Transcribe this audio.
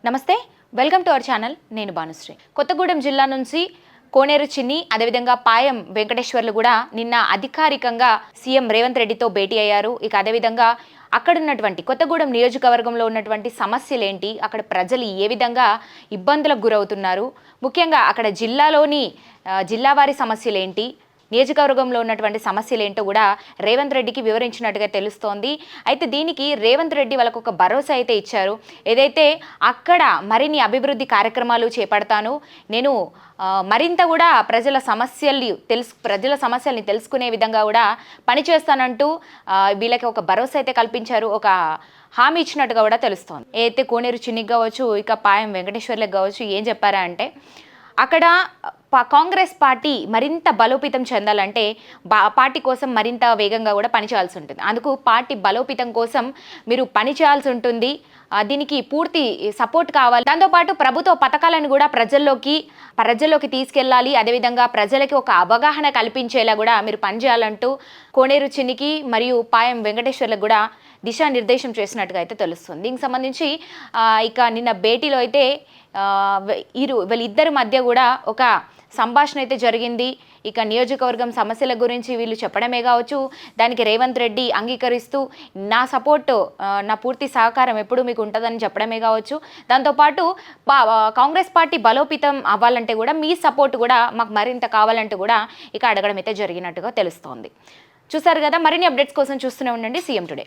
నమస్తే, welcome to our channel. నేను భానుశ్రీ. కొత్తగూడెం జిల్లా నుంచి కోనేరు చిన్ని, అదేవిధంగా పాయం వెంకటేశ్వర్లు కూడా నిన్న అధికారికంగా సీఎం రేవంత్ రెడ్డితో భేటీ అయ్యారు. ఇక అదేవిధంగా అక్కడ ఉన్నటువంటి కొత్తగూడెం నియోజకవర్గంలో ఉన్నటువంటి సమస్యలు ఏంటి, అక్కడ ప్రజలు ఏ విధంగా ఇబ్బందులకు గురవుతున్నారు, ముఖ్యంగా అక్కడ జిల్లావారి సమస్యలు ఏంటి, నియోజకవర్గంలో ఉన్నటువంటి సమస్యలు ఏంటో కూడా రేవంత్ రెడ్డికి వివరించినట్టుగా తెలుస్తోంది. అయితే దీనికి రేవంత్ రెడ్డి వాళ్ళకు ఒక భరోసా అయితే ఇచ్చారు. ఏదైతే అక్కడ మరిన్ని అభివృద్ధి కార్యక్రమాలు చేపడతాను, నేను మరింత కూడా ప్రజల సమస్యల్ని తెలుసుకునే విధంగా కూడా పనిచేస్తానంటూ వీళ్ళకి ఒక భరోసా అయితే కల్పించారు, ఒక హామీ ఇచ్చినట్టుగా కూడా తెలుస్తోంది. ఏదైతే కోనేరు చిన్నికి కావచ్చు, ఇక పాయం వెంకటేశ్వర్లకు కావచ్చు, ఏం చెప్పారా అంటే అక్కడ కాంగ్రెస్ పార్టీ మరింత బలోపేతం చెందాలంటే పార్టీ కోసం మరింత వేగంగా కూడా పనిచేయాల్సి ఉంటుంది. అందుకు పార్టీ బలోపేతం కోసం మీరు పనిచేయాల్సి ఉంటుంది. దీనికి పూర్తి సపోర్ట్ కావాలి. దాంతోపాటు ప్రభుత్వ పథకాలను కూడా ప్రజల్లోకి తీసుకెళ్ళాలి. అదేవిధంగా ప్రజలకి ఒక అవగాహన కల్పించేలా కూడా మీరు పనిచేయాలంటూ కోనేరు చిన్నికి మరియు పాయం వెంకటేశ్వర్లకు కూడా దిశానిర్దేశం చేసినట్టుగా అయితే తెలుస్తుంది. దీనికి సంబంధించి ఇక నిన్న భేటీలో అయితే వీళ్ళిద్దరి మధ్య కూడా ఒక సంభాషణ అయితే జరిగింది. ఇక నియోజకవర్గం సమస్యల గురించి వీళ్ళు చెప్పడమే కావచ్చు, దానికి రేవంత్ రెడ్డి అంగీకరిస్తూ నా సపోర్టు, నా పూర్తి సహకారం ఎప్పుడు మీకు ఉంటుందని చెప్పడమే కావచ్చు. దాంతోపాటు కాంగ్రెస్ పార్టీ బలోపేతం అవ్వాలంటే కూడా మీ సపోర్ట్ కూడా మాకు మరింత కావాలంటూ కూడా ఇక అడగడం అయితే జరిగినట్టుగా తెలుస్తోంది. చూసారు కదా, మరిన్ని అప్డేట్స్ కోసం చూస్తూనే ఉండండి సీఎం టుడే.